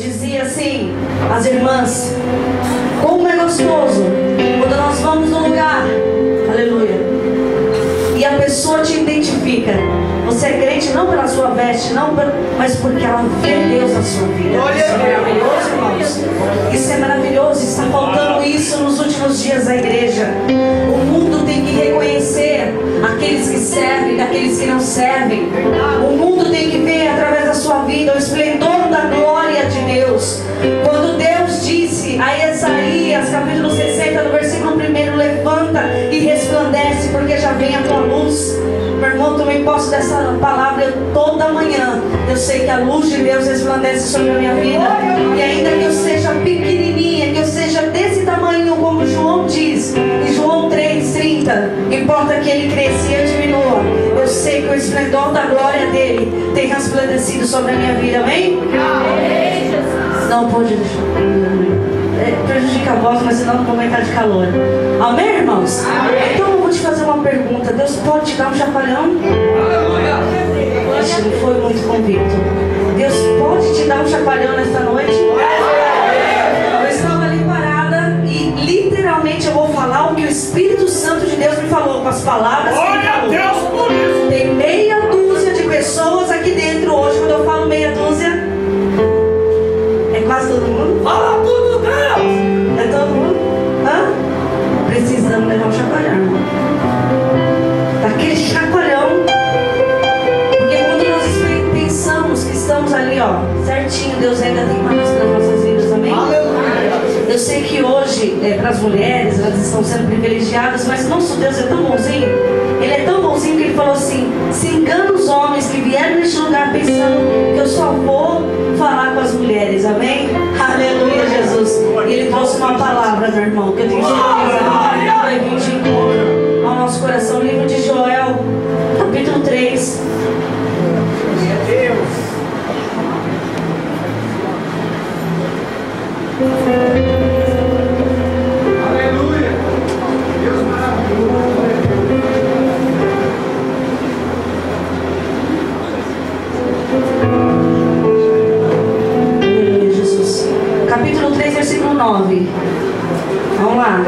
dizia assim, as irmãs, como é gostoso quando nós vamos num lugar, aleluia, e a pessoa te identifica. Você é crente não pela sua veste, mas porque ela vê Deus na sua vida. Isso é maravilhoso, irmãos. Isso é maravilhoso. Está faltando isso nos últimos dias da igreja. O mundo tem que reconhecer aqueles que servem daqueles que não servem. O mundo tem que ver através da sua vida o esplendor da glória de Deus. Quando Deus disse a Isaías, capítulo 60, no versículo 1, levanta e resplandece, porque já vem a tua luz. Meu irmão, tomei posse dessa palavra toda manhã. Eu sei que a luz de Deus resplandece sobre a minha vida. E ainda que eu seja pequenininha, que eu seja desse tamanho, como João diz em João 3,30, importa que ele cresça e eu diminua. Eu sei que o esplendor da glória dele tem resplandecido sobre a minha vida. Amém? Não pode prejudica a voz, mas senão não vou aumentar de calor. Amém, irmãos? Amém. Então eu vou te fazer uma pergunta. Deus pode te dar um chacoalhão? Isso não foi muito convicto. Deus pode te dar um chacoalhão nesta noite? Eu estava ali parada e literalmente eu vou falar o que o Espírito Santo de Deus me falou, com as palavras que ele falou. Deus por isso. Tem meia dúzia de pessoas aqui dentro hoje. Quando eu falo meia dúzia, é quase todo mundo. Fala tudo, Deus! É todo mundo? Hã? Precisamos levar um chacoalhão. Daquele chacoalhão. Porque quando nós pensamos que estamos ali, ó, certinho, Deus ainda tem mais para as nossas vidas, amém? Eu sei que hoje, para as mulheres, elas estão sendo privilegiadas, mas nosso Deus é tão bonzinho. Ele é tão bonzinho que ele falou assim: se engana os homens que vieram neste lugar pensando que eu só vou falar com as mulheres, amém? Aleluia, Jesus. E ele trouxe uma palavra, meu irmão, que eu tenho certeza que vai vir de encontro ao nosso coração. O livro de Joel, capítulo 3. Meu Deus. Aleluia. Deus maravilhoso. Aleluia, Jesus. Capítulo 3, versículo 9. Vamos lá.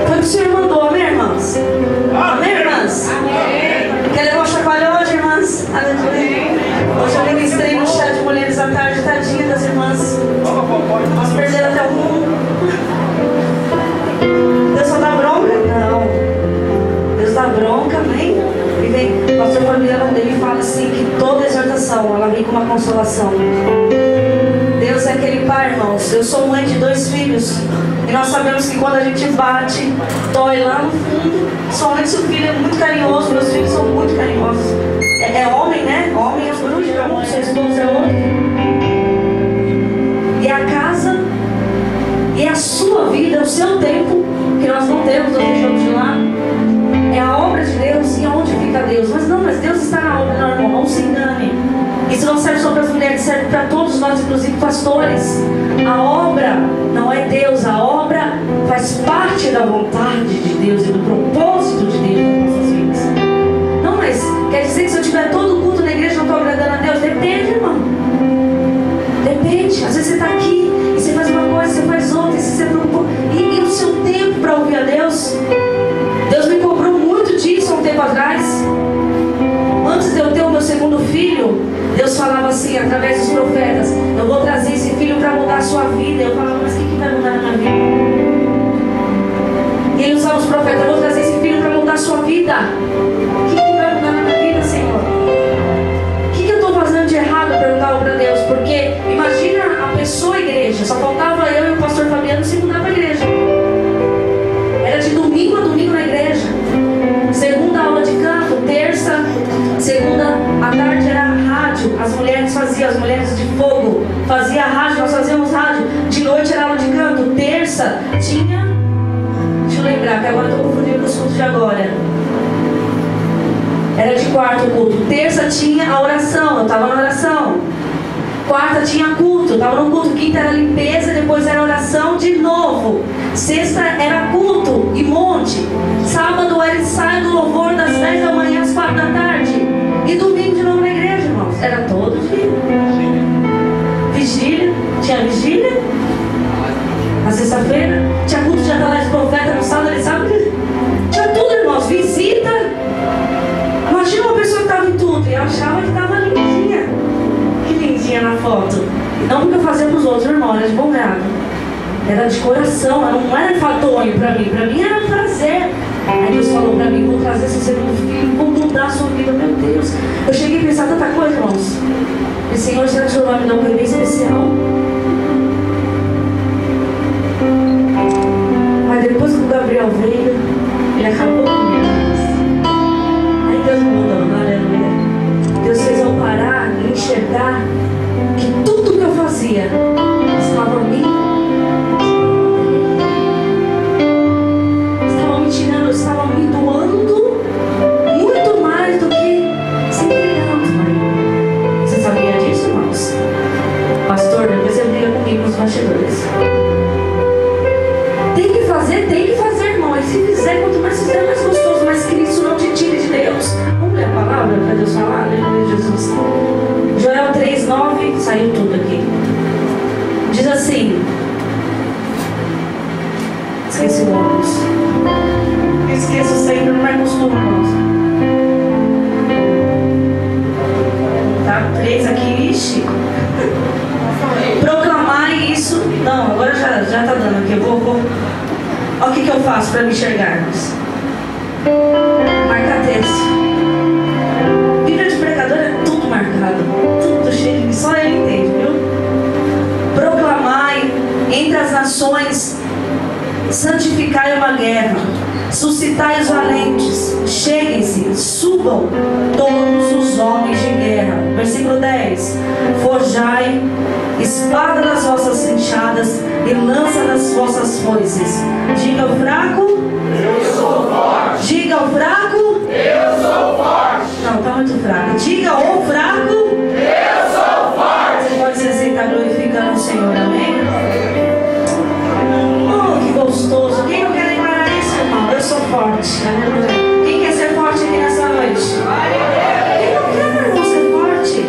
Foi o que o Senhor mandou, amém, irmãs? Amém, irmãs? Amém. Quer levar o chacoalhão hoje, irmãs? Aleluia. Hoje eu ministrei no chá de mulheres à tarde, tadinha das irmãs. Elas perderam até o mundo. Deus só dá bronca? Não. Deus dá bronca, amém? E vem, o pastor Fabiano, ele fala assim, que toda exortação, ela vem com uma consolação. Deus é aquele pai, irmãos. Eu sou mãe de 2 filhos. E nós sabemos que quando a gente bate, dói lá no fundo. Somente se o filho é muito carinhoso. Meus filhos são muito carinhosos. É homem, né? Homem é bruxo, seu esposo é outro. E a casa, e a sua vida, o seu tempo, que nós não temos, nós deixamos de lado. É a obra de Deus. E aonde fica Deus? Mas Deus está na obra, não, irmão. Não se engane. Isso não serve só para as mulheres, serve para todos nós, inclusive pastores. A obra não é Deus, a obra faz parte da vontade de Deus e do propósito de Deus nas nossas vidas. Não, mas quer dizer que se eu tiver todo o culto na igreja não estou agradando a Deus? Depende, irmão. Depende. Às vezes você está aqui e você faz uma coisa, você faz outra, e você preocupa. E o seu tempo para ouvir a Deus? Deus me cobrou muito disso há um tempo atrás. Antes de eu ter o meu segundo filho, Deus falava assim, através dos profetas: eu vou trazer esse filho para mudar a sua vida. Eu falava: mas o que vai mudar na minha vida? E ele usava os profetas: eu vou trazer esse filho para mudar a sua vida. O que vai mudar na minha vida, Senhor? O que eu estou fazendo de errado? Eu perguntava para Deus. Porque imagina a pessoa, a igreja, só faltava eu e o pastor Fabiano se mudar para a igreja. Era de domingo a domingo na igreja. Segunda aula de canto, terça, segunda à tarde era rádio. As mulheres faziam, as mulheres de fogo faziam rádio, nós fazíamos rádio. De noite era aula de canto. Terça tinha, deixa eu lembrar, que agora eu estou confundindo com os cultos de agora. Era de quarto o culto. Terça tinha a oração, eu estava na oração. Quarta tinha culto, estava no culto. Quinta era limpeza, depois era oração de novo. Sexta era culto e monte. Sábado era ensaio do louvor das 10 da manhã às 4 da tarde. E domingo de novo na igreja, irmãos. Era todo dia. foto. Não porque eu fazia para os outros, irmão, era de bom grado. Era de coração, não era enfadonho para mim era prazer. Aí Deus falou para mim, vou trazer esse segundo filho, vou mudar a sua vida, meu Deus. Eu cheguei a pensar tanta coisa, irmãos. E Senhor, será que o Senhor vai me dar um bebê especial? Mas depois que o Gabriel veio, ele acabou comigo. Aí Deus mudou, aleluia. Deus fez eu parar e enxergar que tudo que eu fazia estava me estavam me doando muito mais do que 5 anos, mãe. Você sabia disso, irmãos? Pastor, depois você briga comigo nos bastidores. Tem que fazer, irmão. E se fizer, quanto mais fizer, mais gostoso. Mas que isso não te tire de Deus. Vamos ler a palavra para Deus falar? Aleluia, Jesus. Joel 3:9, saiu tudo aqui. Diz assim. Esqueci o ônibus. Esqueço sempre, não é costume, irmãos. Tá 3 aqui, ixi. Proclamar isso. Não, agora já tá dando aqui. Eu vou. Olha o que eu faço para me enxergarmos. Marca texto. Bíblia de pregador é tudo marcado. Tudo cheio de. Só ele entende, viu? Proclamai entre as nações. Santificai uma guerra. Suscitai os valentes, cheguem-se, subam todos os homens de guerra. Versículo 10. Forjai espada das vossas enxadas e lança das vossas foices. Diga ao fraco, eu sou forte. Diga ao fraco, eu sou forte. Não, está muito fraco. Diga ao fraco, eu sou forte. Você pode se aceitar glorificando o Senhor, amém? Oh, que gostoso. Quem não quer declarar isso, irmão? Eu sou forte. Aleluia. Quem quer ser forte aqui nessa noite? Quem não quer, irmão, ser forte?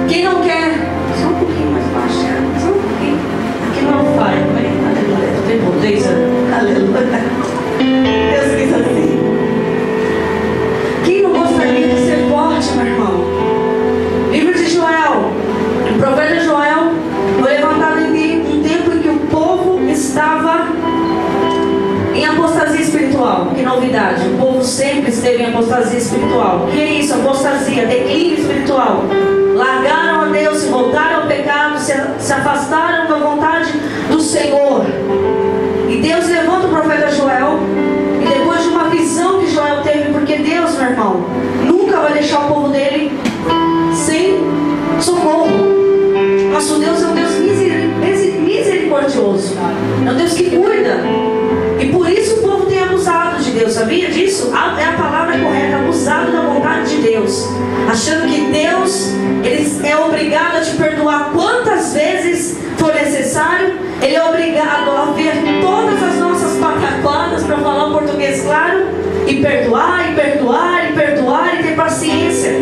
Quem não quer? Só um pouquinho mais baixo. Só um pouquinho. Aqui não é fire, amém? Aleluia. Tem potência. Aleluia. Deus quis assim. Quem não gostaria de ser forte, meu irmão? Livro de Joel. O profeta Joel foi levantado em um tempo em que o povo estava em apostasia espiritual. Que novidade, o povo sempre esteve em apostasia espiritual. Que é isso? Apostasia, declínio espiritual. Largaram a Deus, se voltaram ao pecado, se afastaram da vontade do Senhor. E Deus levanta o profeta Joel. E depois de uma visão que Joel teve, porque Deus, meu irmão, nunca vai deixar o povo dele sem socorro. Nosso Deus é um Deus misericordioso. É um Deus que cuida. E por isso o povo tem abusado de Deus. Sabia disso? É a palavra correta. Abusado da vontade de Deus. Achando que Deus ele é obrigado a te perdoar quantas vezes for necessário. Ele é obrigado a ver todas as nossas pataquadas, para falar o português claro, e perdoar, e perdoar, e perdoar, e ter paciência.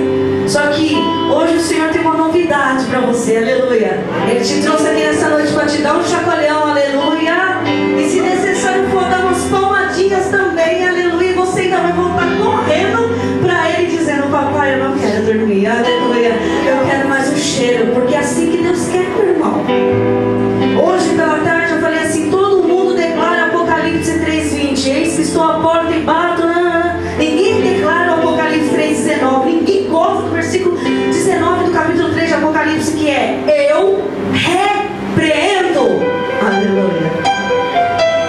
Só que hoje o Senhor tem uma novidade para você, aleluia. Ele te trouxe aqui nessa noite para te dar um chacoalhão, aleluia. E se necessário for dar umas palmadinhas também, aleluia. E você ainda vai voltar correndo para Ele dizendo: papai, eu não quero dormir, aleluia. Eu quero mais um cheiro, porque é assim que Deus quer, meu irmão. Hoje pela tarde eu falei assim: todo mundo declara Apocalipse 3:20. Eis que estou à porta e bato. Ninguém declara o Apocalipse 3:19. Ninguém gosta do versículo 19 do capítulo 3 de Apocalipse, que é: eu repreendo, aleluia,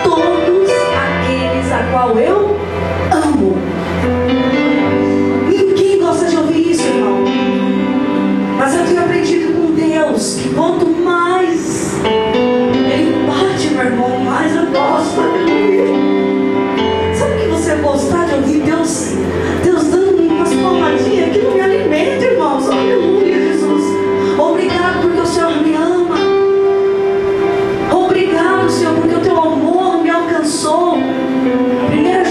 todos aqueles a qual eu amo. Ninguém gosta de ouvir isso, irmão. Mas eu tenho aprendido com Deus que quanto mais Ele bate, meu irmão, mais eu gosto, aleluia. Sabe que você gostar de ouvir Deus dando umas palmadinhas? Aquilo me alimenta, irmãos. Aleluia, Jesus. Obrigado porque o Senhor me ama. Obrigado, Senhor, porque o teu amor me alcançou. 1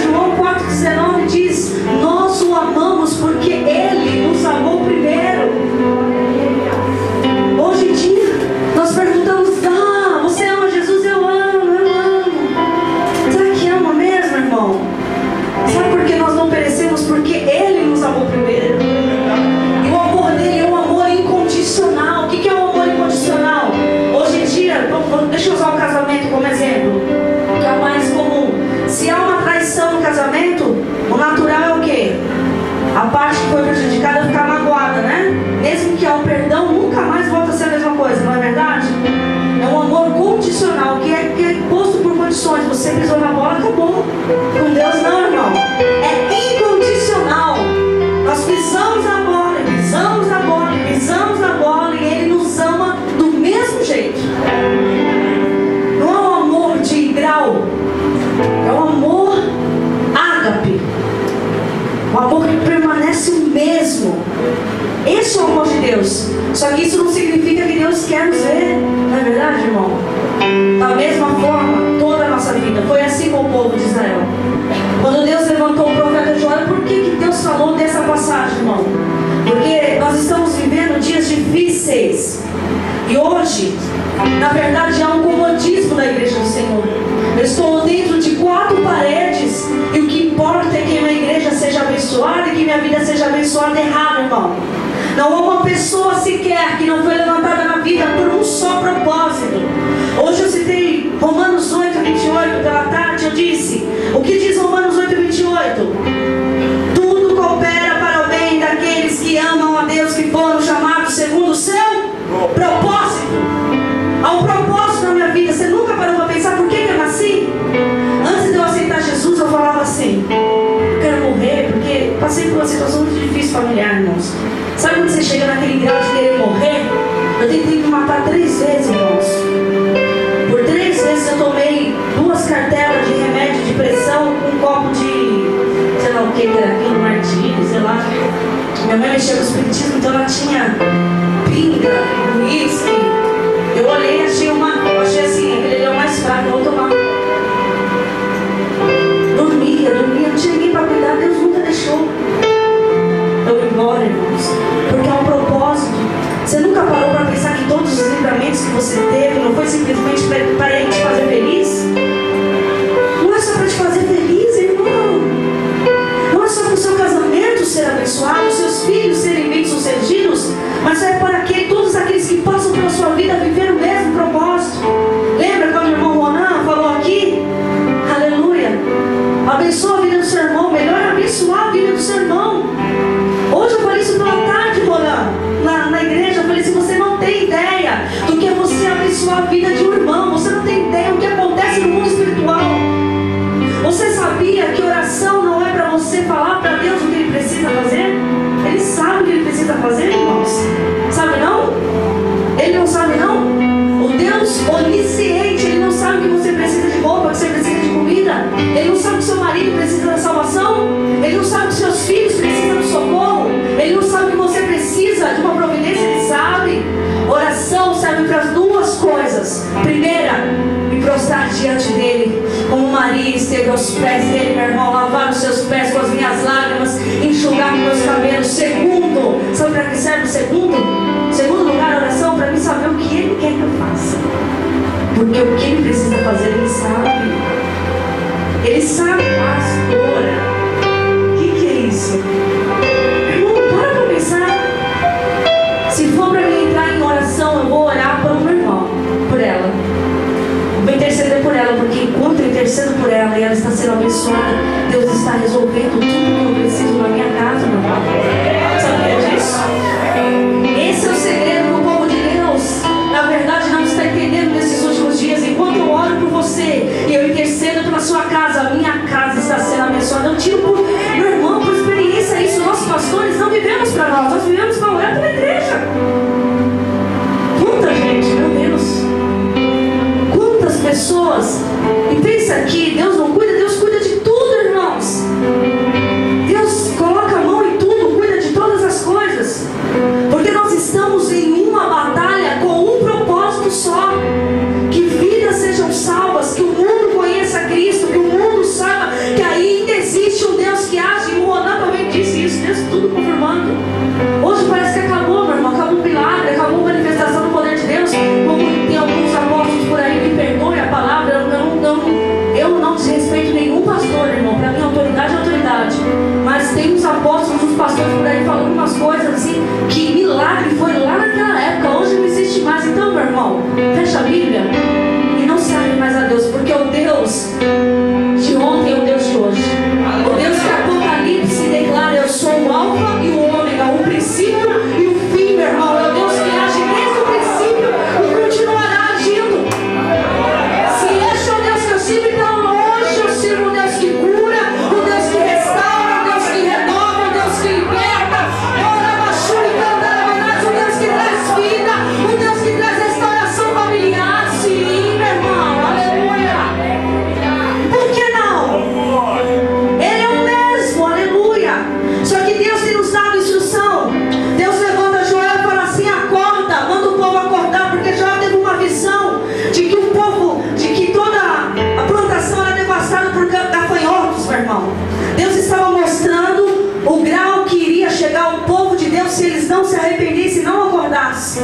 João 4,19 diz: nós o amamos porque Ele nos amou primeiro. Hoje em dia Deus. Só que isso não significa que Deus quer nos ver. Não é verdade, irmão? Da mesma forma, toda a nossa vida. Foi assim com o povo de Israel. Quando Deus levantou o profeta Joel, por que Deus falou dessa passagem, irmão? Porque nós estamos vivendo dias difíceis. E hoje, na verdade, há um comodismo da igreja do Senhor. Eu estou dentro de 4 paredes e o que importa é que a minha igreja seja abençoada e que minha vida seja abençoada. Errado, irmão. Não há uma pessoa sequer que não foi levantada na vida por um só propósito. Hoje eu citei Romanos 8, 28 pela tarde. Eu disse, o que diz Romanos 8, 28? Tudo coopera para o bem daqueles que amam a Deus, que foram chamados segundo o seu propósito. Há um propósito na minha vida. Você nunca parou para pensar por que eu nasci? Antes de eu aceitar Jesus, eu falava assim, eu quero morrer porque passei por uma situação muito difícil familiar, irmãos. Sabe quando você chega naquele grau de querer morrer? Eu tentei me matar 3 vezes, irmãos. Por 3 vezes eu tomei 2 cartelas de remédio de pressão com um copo de, sei lá o que era aquilo, martini, sei lá. Minha mãe mexia com o espiritismo, então ela tinha pinga, uísque. Eu olhei e achei assim, aquele é o mais fraco, eu vou tomar. Dormia, não tinha ninguém para cuidar, Deus nunca deixou eu ir embora, irmãos. Porque há um propósito. Você nunca parou para pensar que todos os livramentos que você teve não foi simplesmente para ele te fazer feliz? Não é só para te fazer feliz, irmão. Não é só para o seu casamento ser abençoado, os seus filhos serem bem-sucedidos, mas é para todos aqueles que passam pela sua vida viver o mesmo propósito. Lembra quando o irmão Ronan falou aqui? Aleluia. Abençoa a vida do seu irmão. Melhor é abençoar a vida do seu irmão. Hoje eu falei isso pela tarde, Ronan, na igreja. Eu falei assim, você não tem ideia do que é você abençoar a vida de um irmão. Você não tem ideia do que acontece no mundo espiritual. Você sabia que oração não é para você falar para Deus o que Ele precisa fazer? Ele sabe o que Ele precisa fazer, irmãos. Sabe não? Ele não sabe não? O Deus onisciente, Ele não sabe que você precisa de roupa, que você precisa de comida. Ele não sabe que seu marido precisa da salvação. Ele não sabe que seus filhos precisam do socorro. Ele não sabe que você precisa de uma providência. Ele sabe. Oração serve para as 2 coisas. Primeira, me prostrar diante dele, como Maria esteve aos pés dele, meu irmão, lavar os seus pés com as minhas lágrimas, enxugar com meus cabelos. Segundo, sabe para que serve o segundo? Segundo lugar, a oração para mim saber o que ele quer que eu faça. Porque o que ele precisa fazer, ele sabe. Ele sabe, pastora. O que é isso? Irmão, para pensar. Se for para mim entrar em oração, eu vou orar pelo meu irmão, por ela. Vou interceder por ela, porque enquanto eu intercedo por ela e ela está sendo abençoada, Deus está resolvendo tudo que eu preciso na minha casa, meu irmão. Sabia disso? Esse é o segredo do povo de Deus. Na verdade, não está entendendo nesses últimos dias. Enquanto eu oro por você e eu intercedo pela sua casa, a minha casa está sendo abençoada. Eu tiro por, meu irmão, por experiência isso. Nossos pastores não vivemos para nós vivemos para orar pela igreja. Quanta gente, meu Deus. Quantas pessoas. E pensa aqui, Deus não cuida, Deus cuida de tudo, irmãos. Deus coloca a mão em tudo, cuida de todas as coisas. Porque nós paz.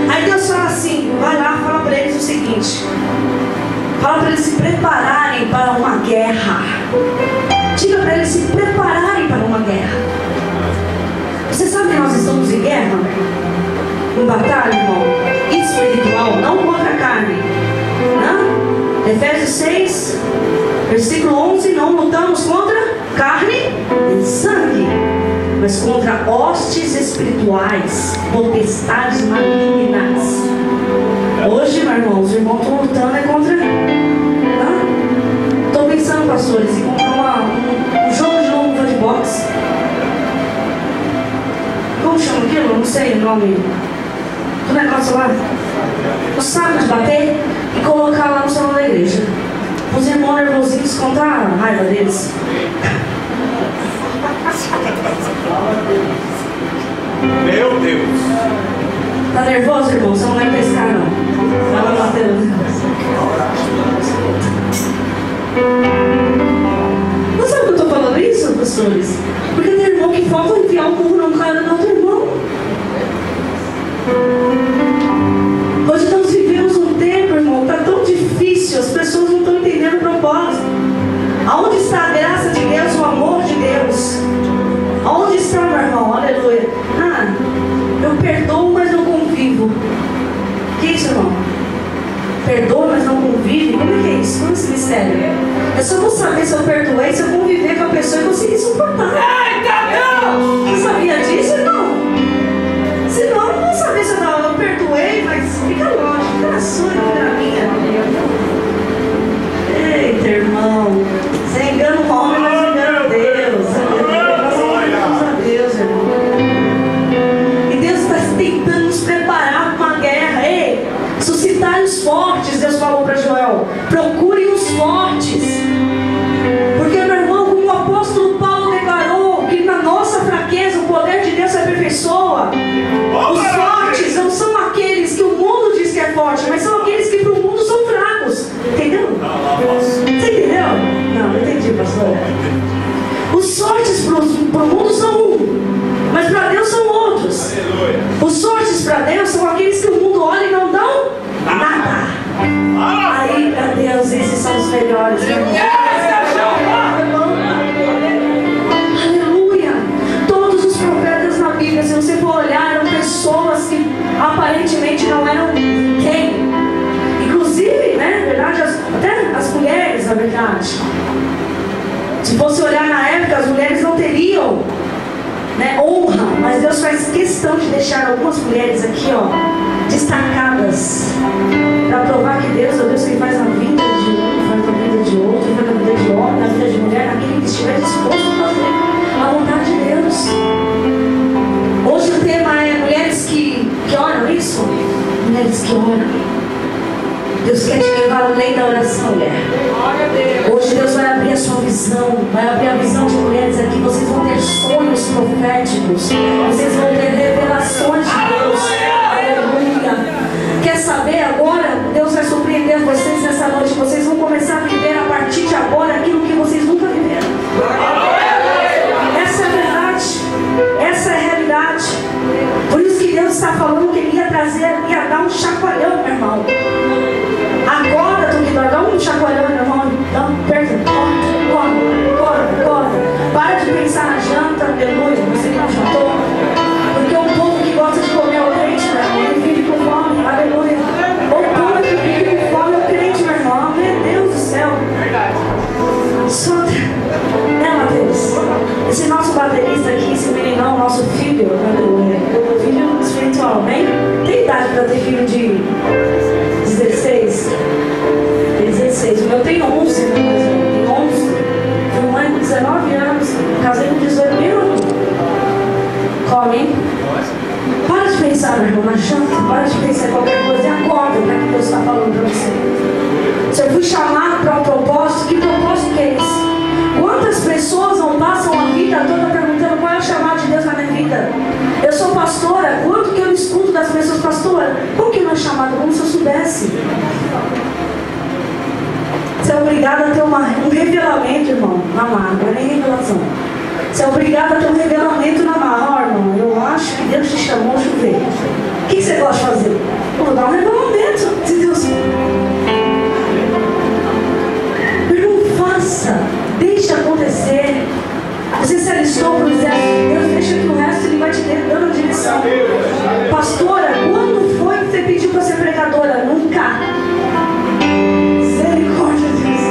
Aí Deus fala assim, vai lá, fala para eles o seguinte, fala para eles se prepararem para uma guerra. Diga para eles se prepararem para uma guerra. Você sabe que nós estamos em guerra? Em batalha, irmão? Espiritual, não contra a carne. Não? Efésios 6, versículo 11, não lutamos contra carne e sangue, mas contra hostes espirituais, potestades malignas. Hoje, meu irmão, os irmãos estão lutando contra... Estou pensando, pastores, em comprar um jogo de luva de boxe. Como chama aquilo? Não sei o nome do negócio lá. O saco de bater e colocar lá no salão da igreja. Os irmãos nervosinhos contar a raiva deles. Meu Deus. Tá nervoso, irmão? Você não vai pescar, não. Fala, Mateus. Não sabe por que eu estou falando isso, pastores? Porque tem irmão que falta enfiar o burro no cara do outro irmão. Hoje nós vivemos um tempo, irmão, está tão difícil, as pessoas não estão entendendo o propósito. Aonde está a graça de Deus, o amor de Deus? Aonde está, meu irmão? Aleluia. Eu perdoo, mas não convivo. O que é isso, irmão? Perdoa, mas não convive? Como é que é isso? Como é esse mistério? Eu só vou saber se eu perdoei, se eu conviver com a pessoa e conseguir suportar. Você sabia disso, irmão? Senão eu não vou saber se eu perdoei, mas fica longe, fica na sua, fica na minha. Eita, irmão. Você engana o homem, mas engana a Deus. Nós a Deus, irmão. E Deus está tentando nos preparar para uma guerra. Ei, suscitar os fortes, Deus falou para Joel. Procurem os fortes. Porque, meu irmão, como o apóstolo Paulo declarou, que na nossa fraqueza o poder de Deus se aperfeiçoa. Os fortes não são aqueles que o mundo diz que é forte, mas são aqueles que para o mundo são fracos. Entendeu? Você entendeu? Não, não entendi, pastor. Os fortes para o mundo são um, mas para Deus são outros. Os fortes para Deus são aqueles que o mundo olha e não dão nada. Aí, para Deus, esses são os melhores. Aleluia. Todos os profetas na Bíblia, se você for olhar, eram pessoas que aparentemente não eram ninguém. Inclusive, né, na verdade, até as mulheres, na verdade. Se fosse olhar na época, as mulheres não teriam, né, honra, mas Deus faz questão de deixar algumas mulheres aqui, ó, destacadas, para provar que Deus é o Deus que faz na vida de um, faz na vida de outro, faz na vida de homem, na vida de mulher, naquele que estiver disposto a fazer a vontade de Deus. Hoje o tema é mulheres que oram, isso? Mulheres que oram. Deus quer te levar além da oração, mulher. Hoje Deus vai abrir a sua visão, vai abrir a visão de mulheres aqui. Vocês vão ter sonhos proféticos, vocês vão ter revelações de Deus. Aleluia. Quer saber agora? Deus vai surpreender vocês nessa noite. Vocês vão começar a viver a partir de agora aquilo que vocês nunca viveram. Essa é a verdade. Essa é a realidade. Por isso que Deus está falando que Ele ia trazer, ia dar um chacoalhão, meu irmão. Acorda, tu que vai dar um chacoalhão, meu irmão. Dá um perto, corre. Para de pensar na janta, aleluia, você que não jantou. Porque o povo que gosta de comer é o crente, meu irmão, ele vive com fome, aleluia. O povo que vive com fome é o crente, meu irmão. Meu Deus do céu. Só, né, Mateus? Esse nosso baterista aqui, esse meninão, nosso filho, aleluia. Filho espiritual, bem? Tem idade para ter filho de 16? 16. O meu tem 11, né? Tem 11. Tenho mãe com 19 anos. Casei com 18 mil. Come, hein? Para de pensar, meu irmão, na janta. Para de pensar em qualquer coisa e acorda para que Deus está falando para você. Se eu fui chamado para um propósito, que propósito que é esse? Quantas pessoas não passam a vida toda perguntando qual é o chamado de Deus na minha vida? Eu sou pastora, quanto que eu escuto das pessoas, pastora, qual que é o meu chamado? Como se eu soubesse. Você é obrigado a ter um revelamento, irmão, na mar, não é nem revelação. Você é obrigado a ter um revelamento na mar, irmão. Eu acho que Deus te chamou a chover. O que você gosta de fazer? Eu vou dar um revelamento. Se Deus... Irmão, faça. Deixe acontecer. Você se alistou para o exército de Deus, deixa que o resto Ele vai te dando a direção. Pastora, quando foi que você pediu para ser pregadora? Nunca. Misericórdia de Deus.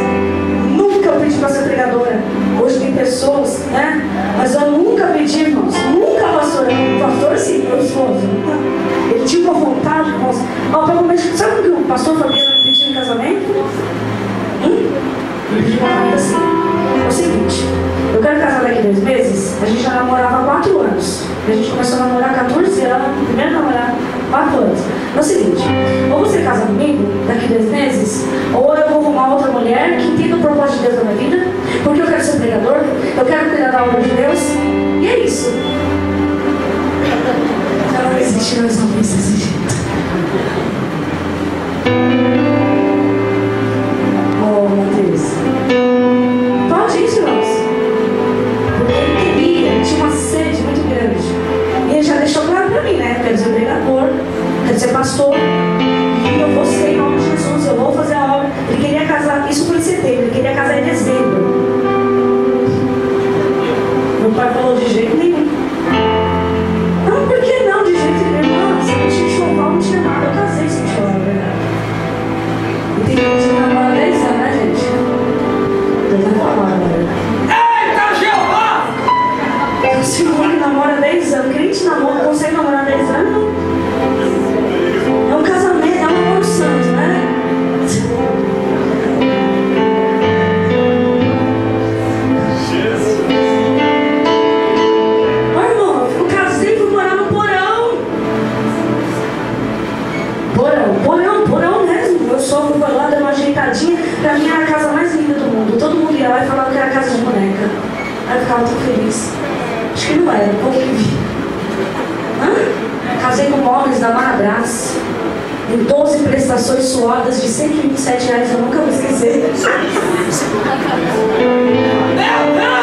Nunca eu pedi para ser pregadora. Hoje tem pessoas, né? Mas eu nunca pedi, irmãos. Nunca, pastora. Pastor, sim, meu esposo. Ele tinha uma vontade, irmãos. Sabe o que o pastor Fabiano pediu em casamento? Ele pediu casamento assim. É o seguinte, eu quero casar daqui 2 meses. A gente já namorava há 4 anos. A gente começou a namorar 14 anos. Primeiro namorar 4 anos. É o seguinte, ou você casa comigo daqui 2 meses, ou eu vou arrumar outra mulher que entenda o propósito de Deus na minha vida, porque eu quero ser pregador, eu quero cuidar da obra de Deus. E é isso. Ela não existe mais uma vez desse jeito. Oh, Matheus. Pode isso, irmãos. Porque ele queria, ele tinha uma sede muito grande. E ele já deixou claro pra mim, né? Eu quero ser pregador, quero ser pastor. E eu vou ser em nome de Jesus, eu vou fazer a obra. Ele queria casar, isso foi em setembro, ele queria casar em dezembro. Meu pai falou de jeito nenhum. Não, por que não? De jeito nenhum. Irmã, se não tinha enxoval, não tinha nada. Eu casei sem enxoval, na verdade. E tem gente que namora 10 anos, né, gente? Deus vai falar, né? Eita, Jeová! Tem um senhor que namora 10 anos. Crente namora, consegue namorar 10 anos? É um casamento, é um namoro santo, né? Porão mesmo. Eu só fui lá, dei uma ajeitadinha. Pra mim era a casa mais linda do mundo. Todo mundo ia lá e falava que era a casa de boneca. Aí eu ficava tão feliz. Acho que não era, o povo que vi. Casei com móveis da Marabras. Em 12 prestações suadas de R$127, eu nunca vou esquecer.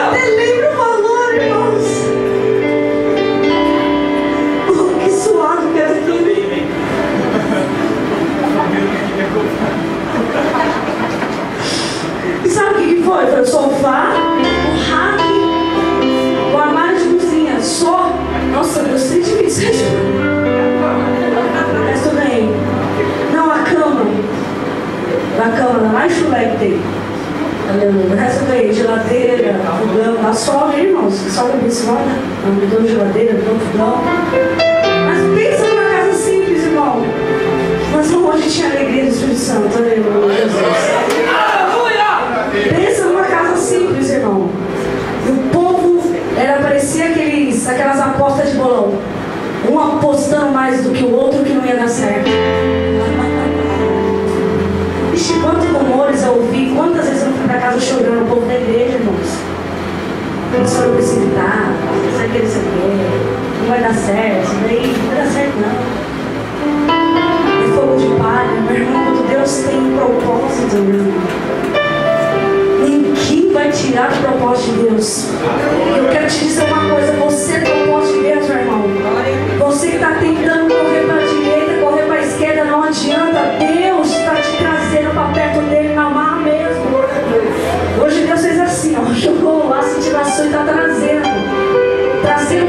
Até lembro o valor, irmãos. Oh, que suado que era tudo. E sabe o que foi? Foi o sofá, o rack, o armário de cozinha. Só. Nossa, deu 127. Mas tudo bem. Não, a cama. A cama, a mais chulé que tem. O resto eu ganhei geladeira, fogão. A sogra, irmãos. Sogra abençoada. Me deu geladeira, me deu fogão. Mas pensa numa casa simples, irmão. Mas onde tinha alegria do Espírito Santo, aleluia. Pensa numa casa simples, irmão. E o povo parecia aquelas apostas de bolão. Um apostando mais do que o outro que não ia dar certo. Ixi, quantos rumores eu ouvi, quantas vezes eu fui pra casa chorando, o povo da igreja, irmãos. Eles foram precipitados, não sei o que, não vai dar certo, isso daí não vai dar certo não. Fogo de palha, meu irmão, quando Deus tem um propósito, meu irmão, ninguém vai tirar o propósito de Deus. Eu quero te dizer uma coisa, você é o propósito de Deus, meu irmão. Você que está tentando correr para a direita, correr para a esquerda, não adianta. Deus está te trazendo para perto dele na mar mesmo. Hoje Deus fez assim, ó, jogou lá, cintilação e está trazendo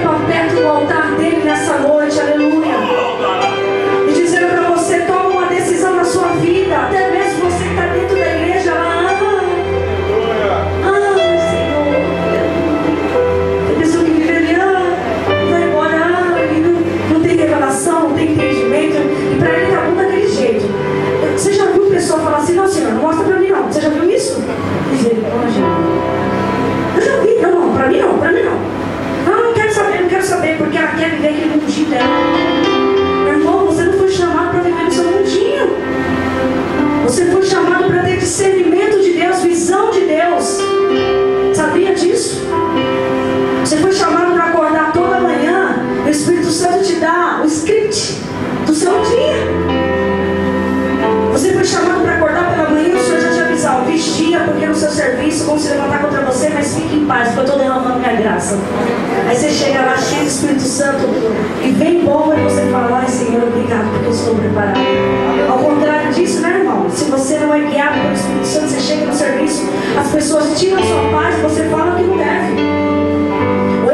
para perto do altar dele nessa noite, aleluia. Toma uma decisão na sua vida, até mesmo você que está dentro da igreja, Senhor, tem pessoa que vive ali, vai embora, e não tem revelação, não tem entendimento, e para ele está bom daquele jeito. Você já viu pessoa falar assim, não, Senhor, não mostra para mim não, você já viu isso? Misericórdia. Eu já vi, não, para mim não. Não quero saber, porque ela quer viver aquele mundinho dela. Meu irmão, você não foi chamado para viver no seu mundinho. Você foi chamado para ter discernimento de Deus, visão de Deus. Sabia disso? Você foi chamado para acordar toda manhã. O Espírito Santo te dá o script do seu dia. Você foi chamado para acordar pela manhã. O Senhor já te avisou, vigia, porque no seu serviço vão se levantar contra você, mas fique em em paz, porque eu estou derramando minha graça. Aí você chega lá cheio do Espírito Santo e vem bom e você fala: ai Senhor, obrigado porque eu estou preparado. Ao contrário disso, né, irmão? Se você não é guiado pelo Espírito Santo, você chega no serviço, as pessoas tiram a sua paz e você fala que não deve.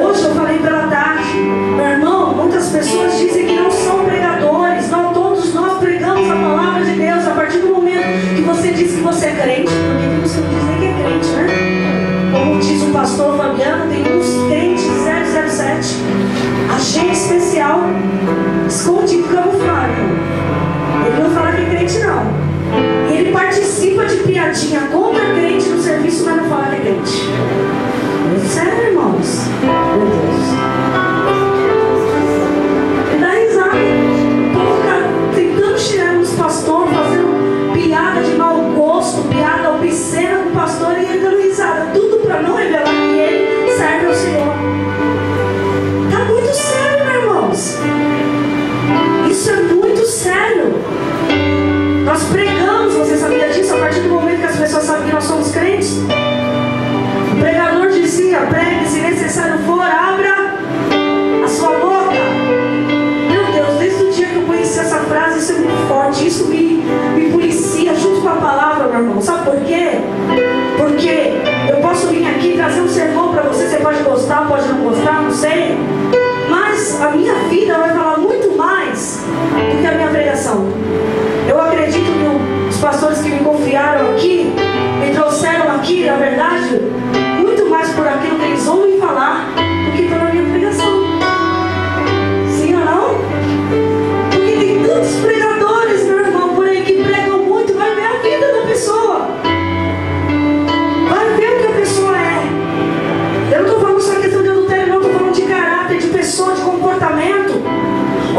Hoje eu falei pela tarde, meu irmão, muitas pessoas dizem que não são pregadores. Não todos nós pregamos a palavra de Deus. A partir do momento que você diz que você é crente, porque tem uns que não dizem que é crente, né? Como diz o pastor Fabiano, tem uns crentes 007, agente especial, escondido, camuflado. Ele não fala que é crente, não. E ele participa de piadinha contra crente no serviço, mas não fala que é crente. Sério, irmãos? Meu Deus. E dá risada. O povo fica tentando tirar nos pastores, fazendo piada de mau gosto, piada obscena com o pastor e ele dando risada. Tudo para não revelar que ele serve ao Senhor. Tá muito sério, né, irmãos? Isso é muito sério. Nós pregamos, você sabia disso? A partir do momento que as pessoas sabem que nós somos crentes. O pregador dizia: pregue, se necessário for, abra a sua boca. Meu Deus, desde o dia que eu conheci essa frase, isso é muito forte. Isso me policia junto com a palavra, meu irmão. Sabe por quê? Porque eu posso vir aqui trazer um sermão para você. Você pode gostar, pode não gostar, não sei. Mas a minha vida vai falar muito mais do que a minha pregação. Eu acredito que os pastores que me confiaram aqui, me trouxeram aqui, na verdade, muito mais por aquilo que eles ouvem falar do que pela minha pregação. Sim ou não? Porque tem tantos pregadores, meu irmão, por aí que pregam muito. Vai ver a vida da pessoa. Vai ver o que a pessoa é. Eu não estou falando só questão de adultério, não. Estou falando de caráter, de pessoa, de comportamento.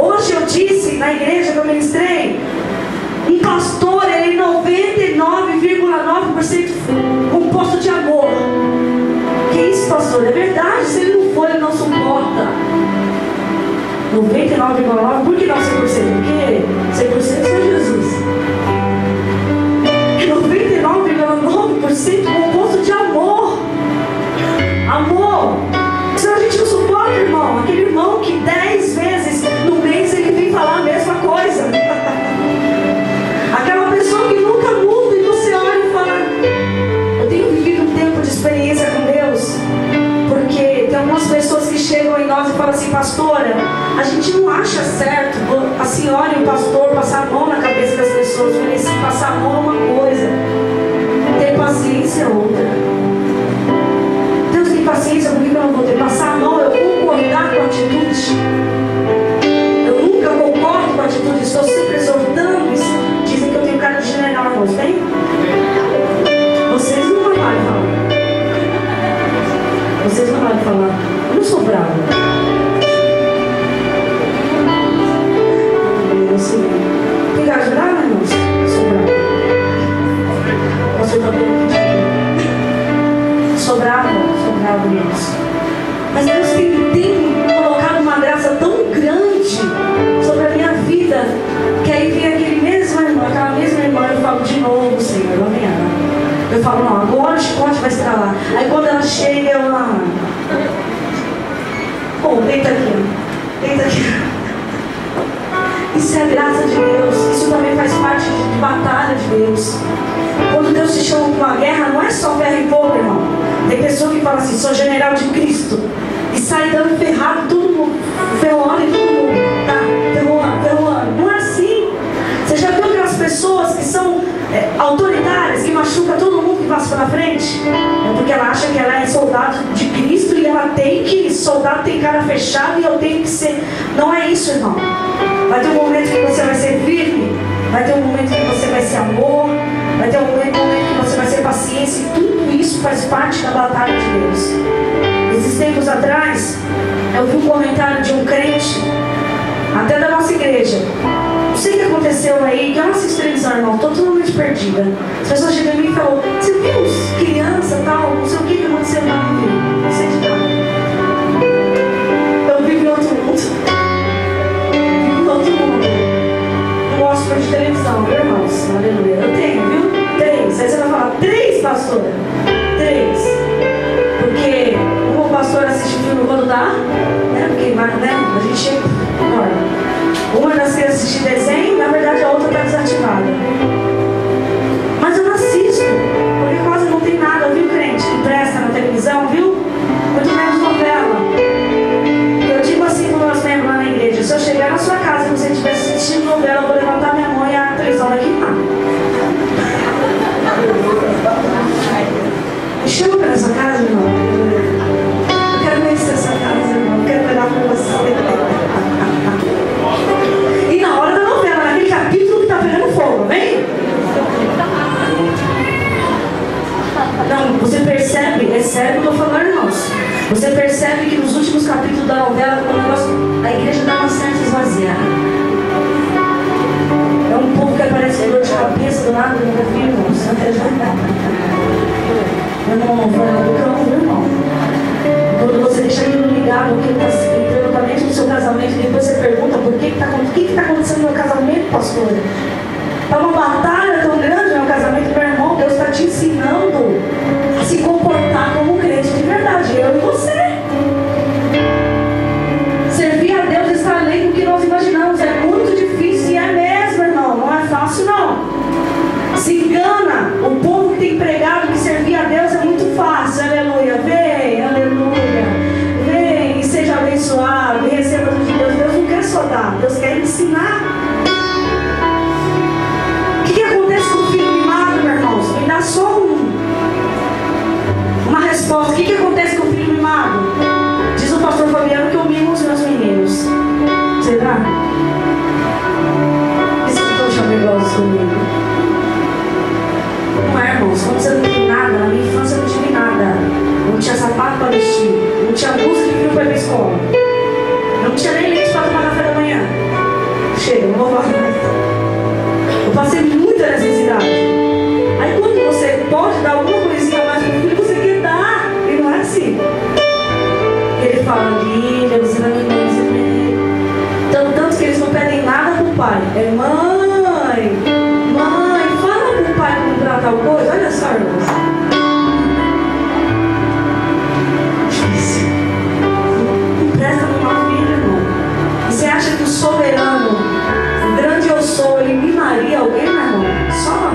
Hoje eu disse na igreja que eu ministrei, um pastor, ele é 99,9% composto de amor. Que isso, pastor? É verdade, se ele não for, ele não suporta. 99,9%, por que não 100%? Porque 100% é Jesus. 99,9% composto de amor. Amor. Senão a gente não suporta, irmão. Aquele irmão que 10 vezes no mês ele vem falar a mesma coisa. Aquela pessoa que nunca muda e você olha e fala: eu tenho vivido um tempo de experiência com Deus. Porque tem algumas pessoas que chegam em nós e falam assim: pastora, a gente não acha certo a senhora e o pastor passar a mão na cabeça das pessoas. Eu falei assim: passar a mão é uma coisa, ter paciência é outra. Deus tem paciência comigo, eu não vou ter. Passar a mão, eu concordar com a atitude. Eu nunca concordo com a atitude, estou sempre exortando isso. Dizem que eu tenho cara de general, irmãos, tem? Vocês não vão falar. Vocês não vão falar. Eu não sou brava. Tem cara de brava, irmãos? Eu sou brava. Posso ir pra sou brava, irmãos. Mas Deus tem colocado uma graça tão grande sobre a minha vida, que aí vem aquele mesmo irmão, aquela mesma irmã, eu falo de novo: Senhor, amanhã. Eu falo: não, agora o chicote vai estar lá. Aí quando ela chega, eu lá: bom, deita aqui, deita aqui. Isso é a graça de Deus. Isso também faz parte de batalha de Deus. Quando Deus te chama para uma guerra, não é só ferro e fogo, irmão. Tem pessoa que fala assim: sou general de Cristo, e sai dando ferrado, todo mundo ferroando e todo mundo tá ferroando. Não é assim. Você já viu aquelas pessoas que são autoritárias, que machucam todo mundo que passa pela frente? É porque ela acha que ela é soldado de Cristo e ela tem que, soldado tem cara fechada e eu tenho que ser. Não é isso, irmão. Vai ter um momento que você vai ser firme, vai ter um momento que você vai ser amor, vai ter um momento que você vai ser paciência, e tudo isso faz parte da batalha de Deus. Esses tempos atrás, eu vi um comentário de um crente, até da nossa igreja. Não sei o que aconteceu aí, que eu não assisto televisão, irmão, estou totalmente perdida. As pessoas chegam em mim e falam: você viu criança e tal, não sei o que aconteceu, não sei de nada. Eu vivo em outro mundo. Não gosto de televisão, viu, irmãos? Aleluia. Eu tenho, viu? 3. Aí você vai falar: 3, pastora? 3. Porque quando dá, né? Porque, né? A gente olha, uma das crianças assistir desenho, na verdade a outra está desativada. Mas eu não assisto, porque quase não tem nada, viu, crente? Que presta na televisão, viu? Muito menos novela. Eu digo assim para os meus membros lá na igreja: se eu chegar na sua casa e você estiver assistindo novela, eu vou levantar minha mão e a televisão vai queimar. Me chama para essa casa, irmão. Eu quero conhecer essa casa, irmão. Eu quero pegar com você. E na hora da novela, naquele capítulo que está pegando fogo, vem? Não, você percebe, é sério que eu estou falando, irmãos. Você percebe que nos últimos capítulos da novela, a igreja dá uma certa esvaziada. É um povo que aparece com dor de cabeça do nada, nunca vi, irmãos. Meu irmão, não foi na boca, não, meu irmão. Quando você deixa ele ligado, o que está entrando na mente do seu casamento, e depois você pergunta por que está acontecendo no meu casamento, pastor? Está uma batalha tão grande no meu casamento, meu irmão. Deus está te ensinando a se comportar como um crente de verdade, eu e você. Servir a Deus está além do que nós imaginamos. É muito difícil, e é mesmo, irmão. Não é fácil, não. Se engana o povo que tem pregado que servir a Deus é muito fácil. Aleluia, vem, aleluia, vem e seja abençoado e receba tudo de Deus. Deus não quer só dar, Deus quer ensinar. O que acontece com o filho mimado, meus irmãos? Me dá só uma resposta. O que acontece com o filho mimado? Diz o pastor Fabiano que eu mimo os meus meninos. Será? Escutou chamegos comigo? Não é, irmãos, quando você não tem nada, na minha infância eu não tive nada. Não tinha sapato para vestir, não tinha blusa de frio para ir para a escola, não tinha nem leite para tomar café da manhã. Chega, não vou falar mais. Eu passei muita necessidade. Aí quando você pode dar alguma coisinha mais para o filho, você quer dar, e não é assim. Ele fala: Lília, você vai me conhecer. Então, tanto que eles não pedem nada para o pai. É mãe, fala para o pai comprar tal coisa. Olha só, irmãos. Difícil. Não presta numa filha, irmão. E você acha que o soberano, o grande eu sou, ele mimaria alguém, meu irmão? Só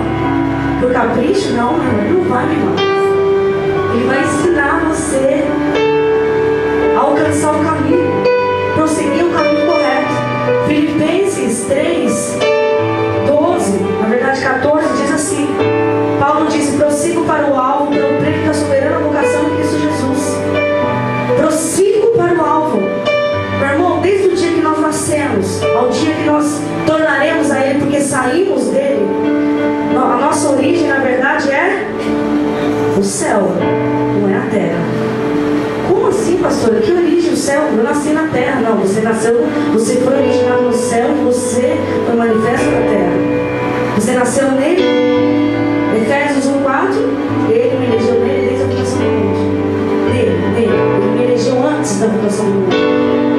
por capricho? Não, meu irmão. Ele não vai mimar. Ele vai ensinar você a alcançar o caminho, prosseguir o caminho correto. Filipenses 3, 12, na verdade 14, diz assim: Paulo disse: prossigo para o alvo, pelo prêmio da soberana vocação de Cristo Jesus. Prossigo para o alvo. Meu irmão, desde o dia que nós nascemos ao dia que nós tornaremos a Ele, porque saímos dele, a nossa origem, na verdade, é o céu, não é a terra. Como assim, pastor? Que origem o céu? Eu nasci na terra. Não, você nasceu, você foi originado no céu e você foi manifesto na terra. Você nasceu nele. Efésios 1:4, ele me elegeu nele desde a fundação do mundo. Nele. Ele me elegeu antes da fundação do mundo.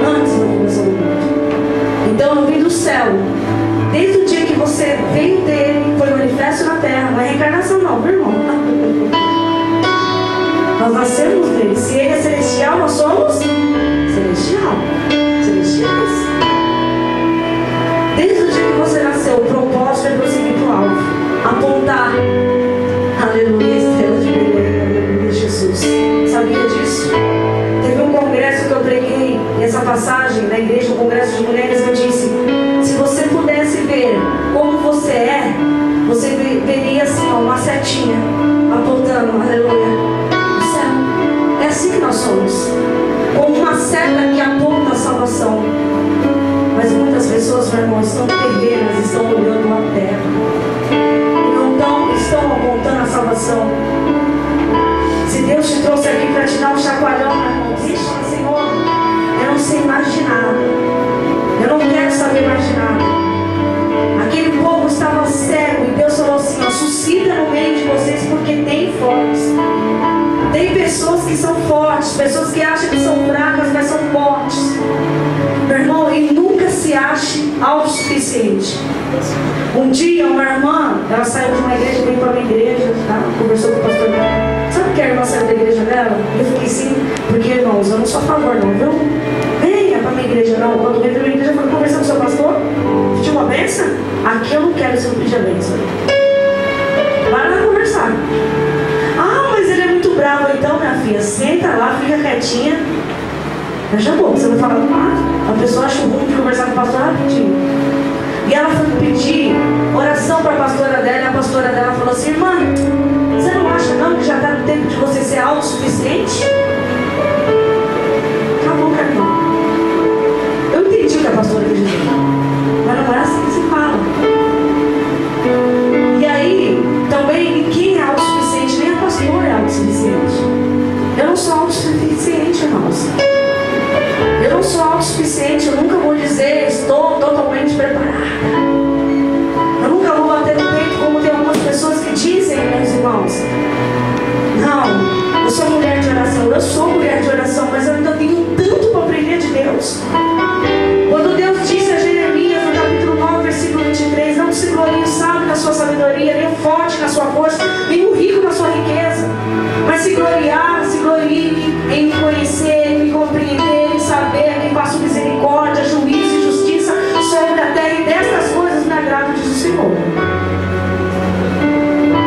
Antes da fundação do mundo. Então eu vim do céu. Desde o dia que você veio dele, foi manifesto na terra. Não é reencarnação não, meu irmão. Nós nascemos dele. Se ele é celestial, nós somos celestiais. Desde o dia que você nasceu, o propósito é prosseguir para o alvo, apontar, aleluia, estrela de Belém, aleluia, Jesus. Sabia disso? Teve um congresso que eu preguei nessa passagem na igreja, um congresso de mulheres. Eu disse: se você pudesse ver como você é, você veria assim, ó, uma setinha apontando, aleluia. É assim que nós somos, como uma seta que aponta a salvação. Mas muitas pessoas, meu irmão, estão terrenas, estão olhando a terra e não estão apontando a salvação. Se Deus te trouxe aqui para te dar um chacoalhão, meu irmão, diz: Senhor, eu não sei mais de nada, eu não quero saber mais de nada. Aquele povo estava cego e Deus falou assim: ó, suscita no meio de vocês, porque tem fortes. Tem pessoas que são fortes, pessoas que acham que são fracas, mas são fortes. Meu irmão, e nunca se ache autossuficiente. Um dia uma irmã, ela saiu de uma igreja, veio para uma igreja, tá? Conversou com o pastor. Sabe o que a a irmã saiu da igreja dela? Eu fiquei assim, porque, irmãos, eu não sou a favor, não, viu? Venha para a minha igreja, não. Quando vem para a minha igreja, eu vou conversar com o seu pastor, pedir uma benção. Aqui eu não quero se eu pedir a benção. Vai lá conversar. Ah, mas ele é muito bravo. Então, minha filha, senta lá, fica quietinha. Fecha a boca, você vai falar, a pessoa acha ruim de conversar com o pastor rapidinho. E ela foi pedir oração para a pastora dela, e a pastora dela falou assim: irmã, você não acha não que já está no tempo de você ser autossuficiente? Acabou, irmão. Eu entendi o que a pastora quis dizer, mas não é assim que se fala. E aí, também, quem é autossuficiente? Nem a pastora é autossuficiente. Eu não sou autossuficiente, irmãos. Eu não sou autossuficiente. Eu nunca vou dizer estou totalmente preparada. Eu nunca vou bater no peito como tem algumas pessoas que dizem, meus irmãos. Não, eu sou mulher de oração. Eu sou mulher de oração, mas eu ainda tenho tanto para aprender de Deus. Quando Deus disse a Jeremias no capítulo 9, versículo 23: não se glorie o sábio na sua sabedoria, nem o forte na sua força, nem o rico na sua riqueza, mas se glorie em me conhecer, em me compreender, em saber que faço misericórdia, juízo e justiça sobre a terra, e destas coisas me agrado, diz o Senhor.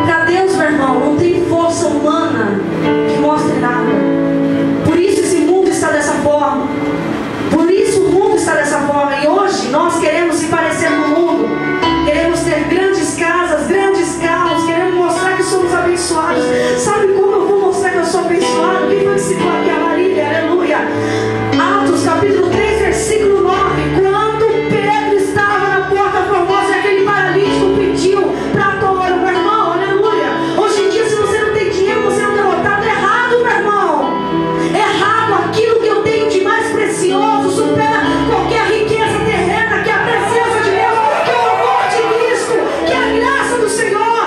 Para Deus, meu irmão, não tem força humana que mostre nada. Por isso esse mundo está dessa forma. Por isso o mundo está dessa forma. E hoje nós queremos se parecer no mundo. Queremos ter grandes casas, grandes carros. Queremos mostrar que somos abençoados. Sabe como eu vou mostrar que eu sou abençoado? Quem foi que citou aqui a Marília? Aleluia. Atos capítulo 3, versículo 9. Quando Pedro estava na porta formosa, aquele paralítico pediu prata ou ouro, meu irmão. Aleluia. Hoje em dia, se você não tem dinheiro, você não tem lotado, errado, meu irmão. Errado. Aquilo que eu tenho de mais precioso supera qualquer riqueza terrena, que é a presença de Deus, que é o amor de Cristo, que é a graça do Senhor.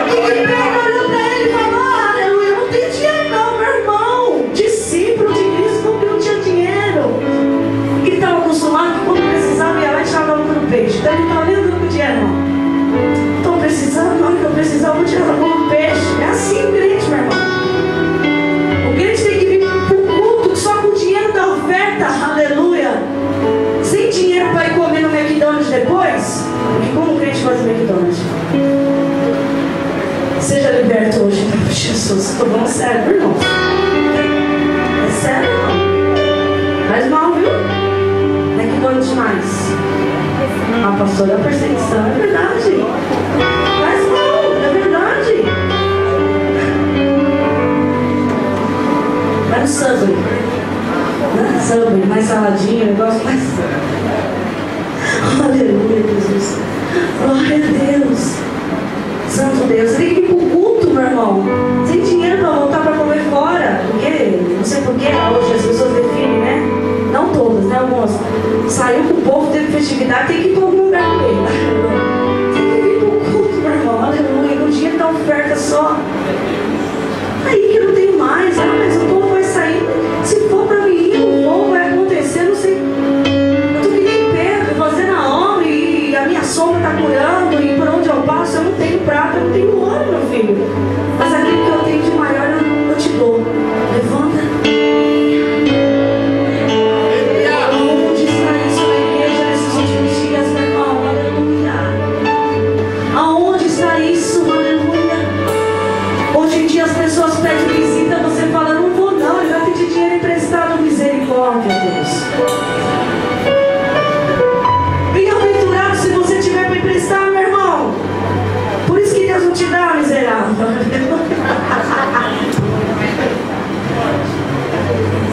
E que Pedro olhou para ele e falou: aleluia, não tem dinheiro não, meu irmão. Discípulo de Cristo não tinha dinheiro. Ele estava acostumado que quando precisava ia lá e tirava a boca do peixe. Então ele estava olhando com o dinheiro, irmão. Estou precisando, não, que eu precisava, vou tirar a boca do peixe. É assim o crente, meu irmão. O crente tem que vir para o culto só com o dinheiro da oferta, aleluia. Sem dinheiro para ir comer no McDonald's depois. Porque como o crente faz o McDonald's? Seja liberto hoje, em nome de Jesus. Estou falando sério, irmão. É sério, irmão. Faz mal, viu? McDonald's demais. A pastora, a perseguição, é verdade. Faz mal, é verdade. Vai no Subway. Não, Subway, mais saladinha, eu gosto mais. Aleluia, Jesus. Glória a Deus. Santo Deus. Você tem que ir pro culto, meu irmão. Sem dinheiro para voltar para comer fora. Porque, não sei porquê, hoje as pessoas definem, né? Não todas, né, algumas? Saiu com o povo, teve festividade, tem que ir para algum lugar comer. Tem que vir pro culto, meu irmão. Aleluia. No dia da oferta só. Aí que eu não tenho mais. Ah, mas o povo vai sair. Se for para mim ir, o povo vai acontecer, não sei. Eu tô que nem Pedro, fazendo a obra e a minha sombra está curando. E por onde eu passo, eu não tenho prata, eu não tenho ouro, meu filho. Mas aquilo que eu tenho de maior, eu te dou. Levanta. Aonde está isso na igreja nesses últimos dias, meu irmão? Aleluia. Aonde está isso? Aleluia. Hoje em dia as pessoas pedem visita, você fala: não vou não, ele vai pedir dinheiro emprestado. Misericórdia, Deus. Bem-aventurado se você tiver para emprestar, meu irmão. Por isso que Deus não te dá, miserável.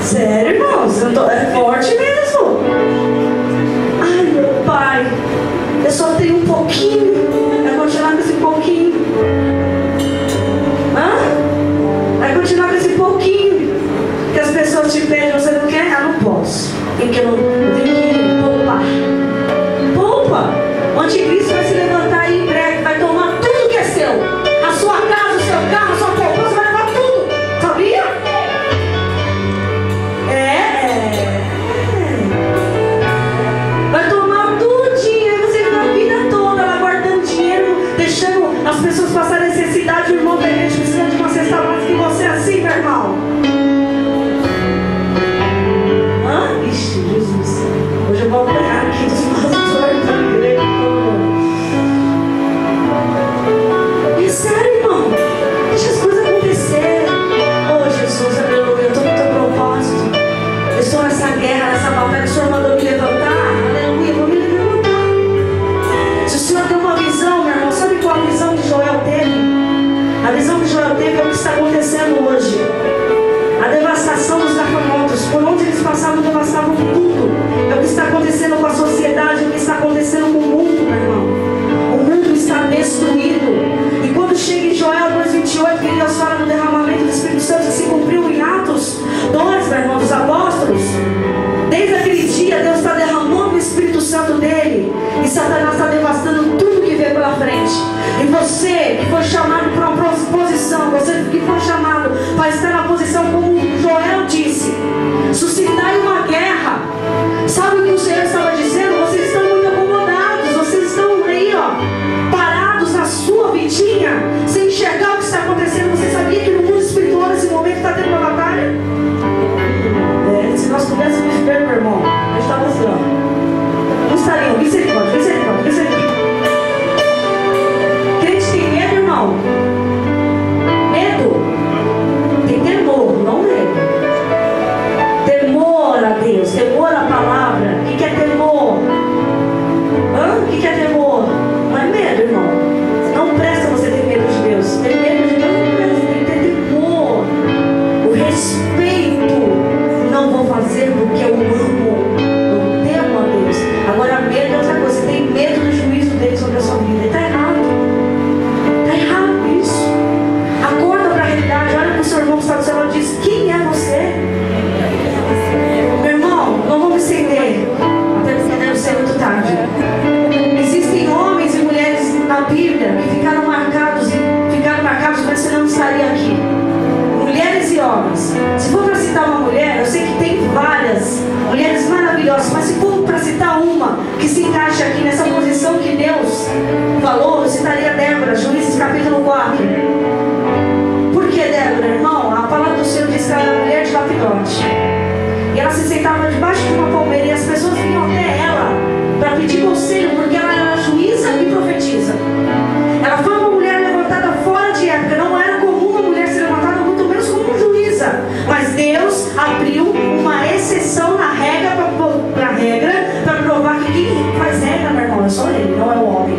Sério, irmãos? É forte mesmo. Ai, meu Pai, eu só tenho um pouquinho. Vai continuar com esse pouquinho. Vai continuar com esse pouquinho que as pessoas te pedem, você não quer? Ah, não posso. Porque eu tenho que poupar. Poupa. O anticristo vai se levantar aí em breve, vai tomar tudo que é seu. A sua casa, o seu carro, a sua poupança, vai levar tudo. Sabia? Vai tomar tudinho. Aí você fica a vida toda lá guardando teve é o que está acontecendo hoje. A devastação dos gafanhotos, por onde eles passavam, devastavam tudo. É o que está acontecendo com a sociedade, é o que está acontecendo com o mundo, meu irmão. O mundo está destruído. E quando chega em Joel 2:28, que Deus fala do derramamento do Espírito Santo que se cumpriu em Atos 2, meu irmão, dos apóstolos. Desde aquele dia, Deus está derramando o Espírito Santo dele. E Satanás está devastando tudo que vem pela frente. E você que foi chamado para uma posição, você que foi chamado para estar na posição como Joel disse, suscitai uma guerra. Sabe o que o Senhor estava dizendo? Vocês estão muito acomodados, vocês estão aí, ó, parados na sua vidinha, sem enxergar o que está acontecendo. Você sabia que no mundo espiritual nesse momento está tendo uma batalha? Se nós pudéssemos ver, meu irmão, a gente está mostrando. Não estariam, misericórdia, misericórdia, misericórdia. Crente tem medo, irmão? Medo? Tem temor, não medo. Temor a Deus, temor à palavra. O que é temor? O que é temor? Não é medo, irmão. Não presta você ter medo de Deus. Ter medo de Deus não presta, tem que ter temor. O respeito. Não vou fazer porque eu amo. Eu temo a Deus. Agora, medo é outra coisa. Você tem medo do juízo dele sobre a sua vida. Está errado. Está errado isso. Acorda para a realidade. Olha para o seu irmão que está do seu lado e diz: quem é você? Meu irmão, não vou me estender, até porque deve ser muito tarde. Existem homens e mulheres na Bíblia que ficaram marcados, mas você não estaria aqui. Mulheres e homens. Se for para citar uma mulher, eu sei que tem várias mulheres maravilhosas, mas se for para citar uma que se encaixa aqui nessa posição que Deus falou, eu citaria Débora, Juízes capítulo 4. Por que Débora, irmão? A palavra do Senhor diz que ela era mulher de Lapidote. E ela se sentava debaixo de uma palmeira e as pessoas vinham até ela para pedir conselho, porque ela era juíza e profetisa. Ela foi uma mulher levantada fora de época. Não era comum uma mulher ser levantada, muito menos como juíza. Mas Deus abriu uma exceção na regra para provar que quem faz regra, meu irmão, é só ele, não é o homem.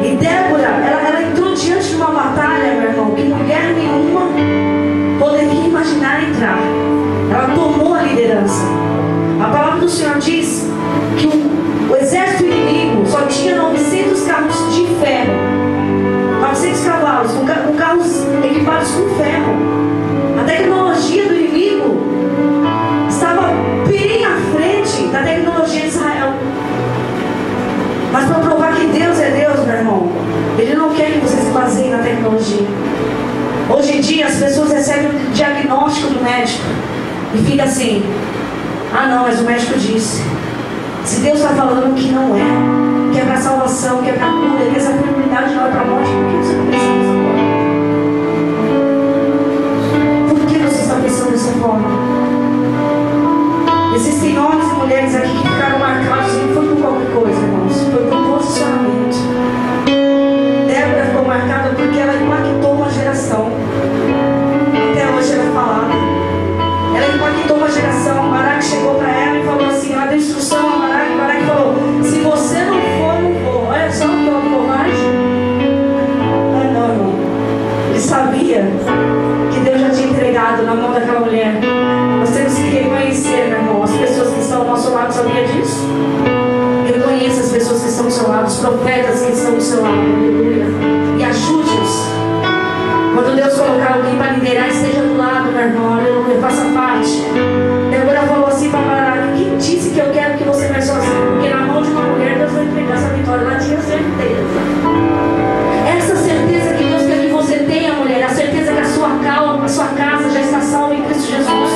E Débora, ela entrou diante de uma batalha, meu irmão, que mulher nenhuma poderia imaginar entrar. Ela tomou a liderança. A palavra do Senhor diz que o exército inimigo só tinha 900 carros de ferro, 900 cavalos, com carros equipados com ferro. A tecnologia do inimigo estava bem à frente da tecnologia de Israel. Mas para provar que Deus é Deus, meu irmão, Ele não quer que você se baseie na tecnologia. Hoje em dia as pessoas recebem o diagnóstico do médico e fica assim: ah não, mas o médico disse. Se Deus está falando que não é, que é para salvação, que é para cura, que essa oportunidade não é para a morte, por que você não pensa dessa forma? Por que você está pensando dessa forma? Existem homens e mulheres aqui que ficaram marcados, não foi por qualquer coisa, irmãos, foi por posicionamento. Débora ficou marcada porque ela impactou uma geração. Até hoje ela é falada. Ela impactou uma geração. Baraque chegou para ela e falou assim, ela deu instrução a Baraque falou: se você não for, não vou. Olha só que covarde. Não, irmão. Ele sabia que Deus já tinha entregado na mão daquela mulher. Nós temos que reconhecer, meu irmão, as pessoas que estão ao nosso lado. Sabia disso? Reconheça as pessoas que estão ao seu lado, os profetas que estão ao seu lado. Aleluia. E ajude-os. Quando Deus colocar alguém para liderar, esteja do lado, meu irmão. Aleluia, faça parte. Débora falou assim para Baraque: quem disse que eu quero que você vai sozinho? Porque na mão de uma mulher Deus vai entregar essa vitória. Ela tinha certeza. Essa certeza que Deus quer que você tenha, mulher. A certeza que a sua casa já está salva em Cristo Jesus.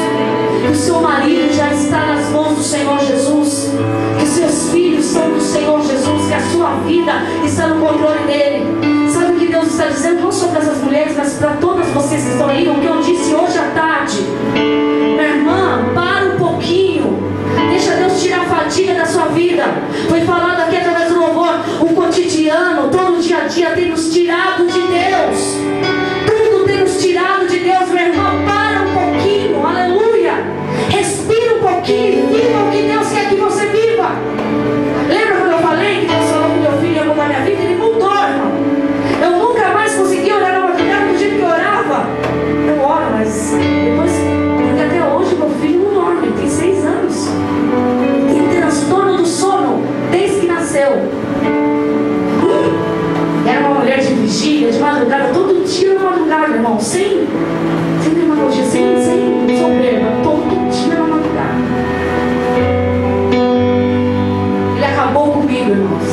Que o seu marido já está nas mãos do Senhor Jesus. Que os seus filhos são do Senhor Jesus. Que a sua vida está no controle dele. Sabe o que Deus está dizendo? Não só para essas mulheres, mas para todas vocês que estão aí. O que eu disse hoje à tarde. Minha irmã, para um pouquinho. Deixa Deus tirar a fadiga da sua vida. Foi falado aqui através do louvor. O cotidiano, todo o dia a dia tem nos tirado de Deus. Tudo tem nos tirado de Deus, meu irmão. Para um pouquinho, aleluia. Respira um pouquinho e viva o que Deus quer que você viva. Lembra quando eu falei que Deus falou que meu filho ia mudar minha vida? Ele mudou, irmão. Eu nunca mais consegui olhar na madrugada do jeito nasceu. Era uma mulher de vigília, de madrugada, todo dia na madrugada, irmão, sem demagogia, sem soberba, todo dia na madrugada. Ele acabou comigo, irmãos.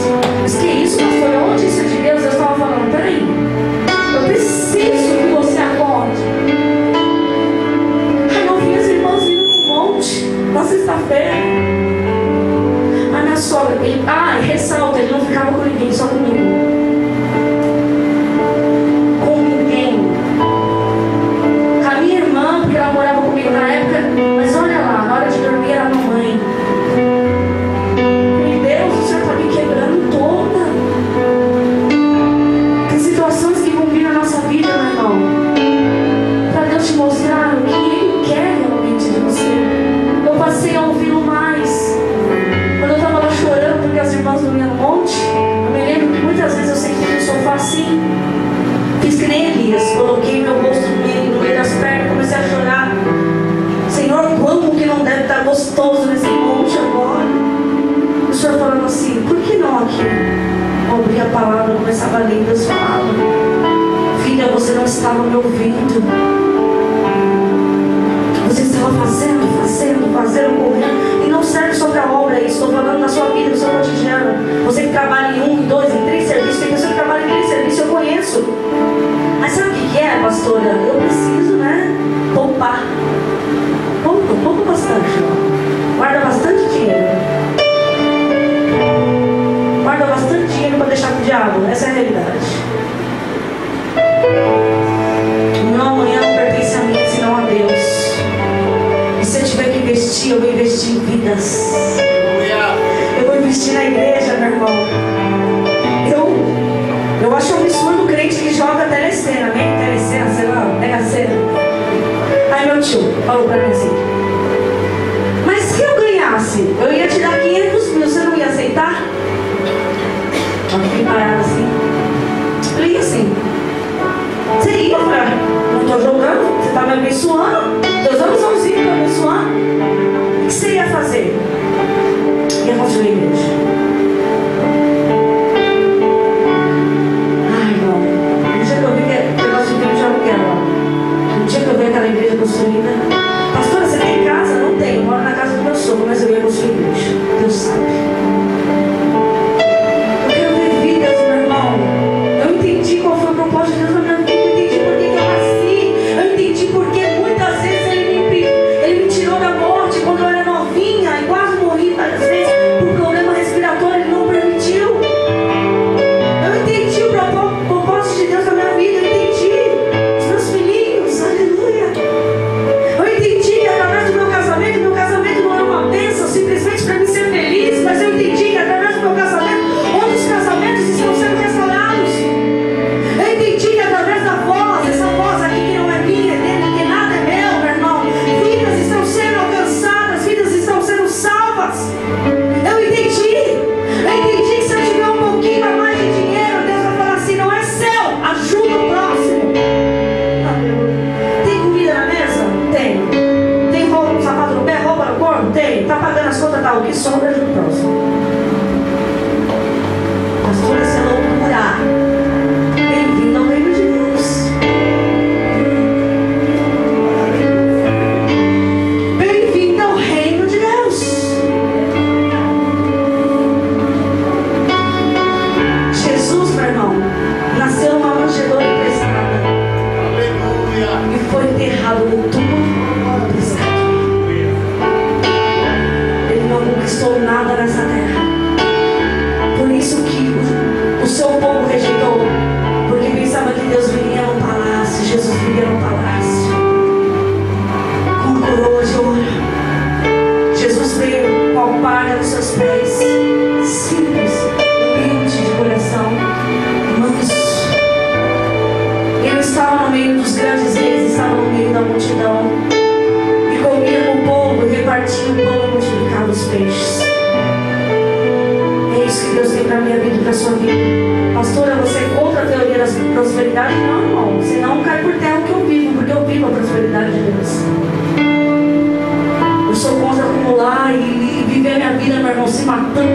Mas que isso, pastor? Onde isso é de Deus? Eu estava falando, peraí, eu preciso que você acorde. Aí eu vi as irmãs vindo no monte, na sexta-feira. A minha sogra, ressalta, ele não ficava com ninguém, só comigo. Com ninguém. Com a minha irmã, porque ela morava comigo na época. Mas olha lá, na hora de dormir era a mamãe. Meu Deus, o Senhor está me quebrando toda. Tem situações que vão vir na nossa vida, meu irmão, para Deus te mostrar o que Ele quer realmente de você. Eu passei a ouvi-lo mais. Quando eu estava lá chorando porque as irmãs não iam no monte, eu me lembro que muitas vezes eu sentei no sofá assim, fiz que nem Elias, coloquei meu rosto no meio das pernas, comecei a chorar. Senhor, como que não deve estar gostoso nesse monte agora? O Senhor falando assim, por que não aqui? Eu abri a palavra, eu começava a ler, Deus falava, filha, você não estava me ouvindo. Você estava fazendo, correndo. E não serve só para a obra isso. Estou falando na sua vida, no seu cotidiano. Você que trabalha em 1, 2, em 3 serviços. Tem pessoa que trabalha em 3 serviços, eu conheço. Mas sabe o que é, pastora? Eu preciso, poupar. Poupa bastante. Guarda bastante dinheiro. Guarda bastante dinheiro para deixar para o diabo. Essa é a realidade. O meu amanhã não pertence a mim, senão a Deus. Se eu tiver que investir, eu vou investir em vidas. Eu vou investir na igreja, meu irmão. Eu acho um absurdo o crente que joga telecena, né? Telecena, sei lá, Mega Sena. Aí meu tio falou pra mim assim, mas se eu ganhasse, eu ia te dar 500 mil, você não ia aceitar? Eu fiquei parada assim. Eu ia assim. Você ia, cara? Não estou jogando, você está me abençoando. Deus é bonzinho me abençoando. O que você ia fazer? Ia construir a igreja. Ai, irmão, no dia que eu vi que o negócio de igreja eu não quero lá. No dia que eu vi aquela igreja construída, pastora, você tem casa? Não tenho, eu moro na casa do meu sogro, mas eu ia construir a igreja. Deus sabe. Eu quero ver vidas, meu irmão. Eu entendi qual foi o propósito de Deus na minha vida. Eu entendi por que eu nasci. Eu entendi por que muitas vezes Ele me tirou da morte quando eu era novinha e quase morri várias vezes por problema respiratório. Ele não permitiu. Eu entendi o propósito de Deus na minha vida. Eu entendi os meus filhinhos, aleluia. Eu entendi que através do meu casamento não era uma bênção simplesmente para mim ser feliz, mas eu entendi que através do meu casamento, outros casamentos estão sendo restaurados. Eu entendi que através da voz, essa voz aqui que não é minha, é dele, que nada é meu, meu irmão, vidas estão sendo alcançadas, vidas estão sendo salvas. Eu entendi que se eu tiver um pouquinho a mais de dinheiro, Deus vai falar assim, não é seu, ajuda o próximo. Tem comida na mesa? Tem. Tem roupa, sapato no pé, roupa no corpo? Tem. Tá pagando as contas, tá? O que sobra ajuda o próximo. Pastor, isso é loucura. Bem-vindo ao reino de Deus. Bem-vindo ao reino de Deus. Jesus, meu irmão, nasceu numa manjedoura emprestada. E foi enterrado no túmulo emprestado. Ele não conquistou nada nessa terra. Por isso que o seu povo rejeitou, porque pensava que Deus viria no palácio, Jesus viria no palácio com a coroa de ouro. Jesus veio com a alparga nos seus pés, simples, humilde de coração, manso. Ele não estava no meio dos grandes reis, estava no meio da multidão, e comia com o povo, repartia o pão e multiplicava os peixes. É isso que Deus tem para a minha vida e para a sua vida. Pastora, você é contra a teoria da prosperidade? Não, irmão. Você não cai por terra o que eu vivo, porque eu vivo a prosperidade de Deus. Eu sou contra acumular e viver a minha vida, meu irmão, se matando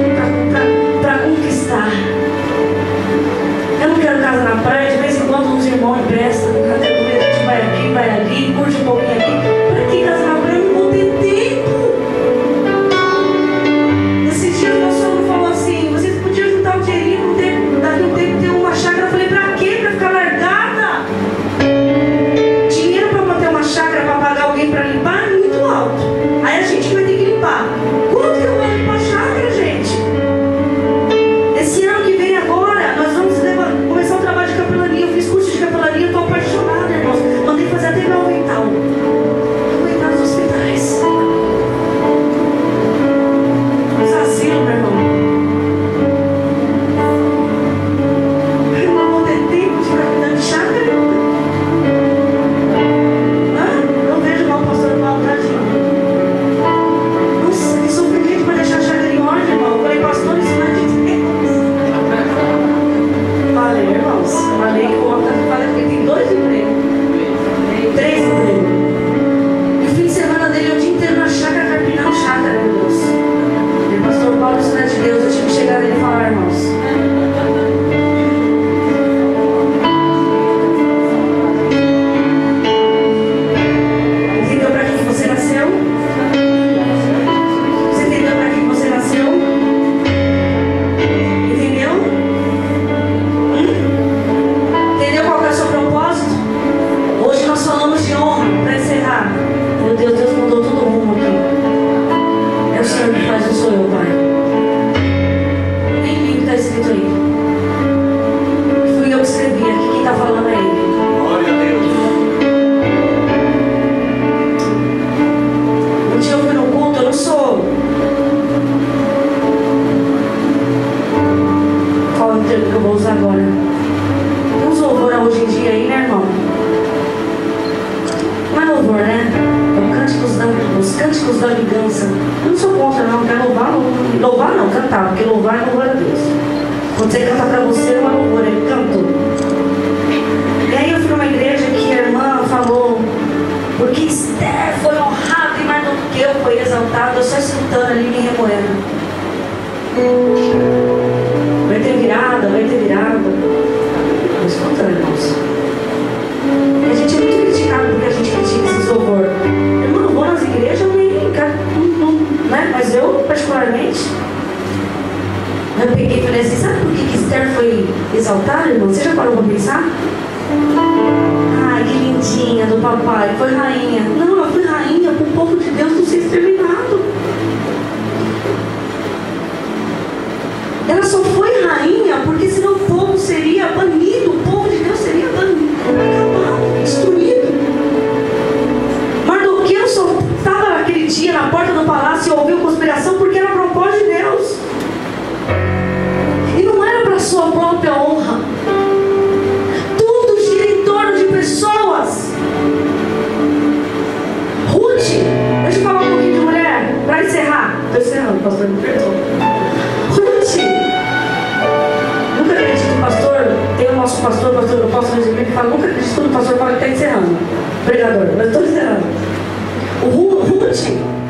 para da vingança. Eu não sou contra, não. Quero louvar, não. Louvar não, cantar, porque louvar é louvor a Deus. Quando você canta pra você, não é louvor, é canto. E aí eu fui numa igreja que a irmã falou, porque Esther foi honrada e Mardoqueu foi exaltado. Eu só escutando ali, me remoendo. Vai ter virada, vai ter virada. Estou escutando, irmãos. E a gente é muito criticado porque a gente critica esse louvor. Eu não vou nas igrejas, nem né? Mas eu, particularmente, eu peguei e falei assim, sabe por que Esther foi exaltada, irmão? Você já parou para pensar? Ai, que lindinha do papai, foi rainha. Não, ela foi rainha para o povo de Deus não ser exterminado. Ela só foi rainha porque senão o povo seria banido, o povo de Deus seria banido, acabado, destruído. Mardoqueu só estava naquele dia na porta do palácio e ouviu conspiração porque era propósito de Deus. E não era para sua própria honra. Tudo gira em torno de pessoas. Ruth, deixa eu falar um pouquinho de mulher, para encerrar. Estou encerrando, pastor, me perdoa. Nunca acredito no pastor. Tem o nosso pastor, eu posso resumir, que fala, nunca acredito no pastor, fala que está encerrando. Pregador, mas estou encerrando. O Ruth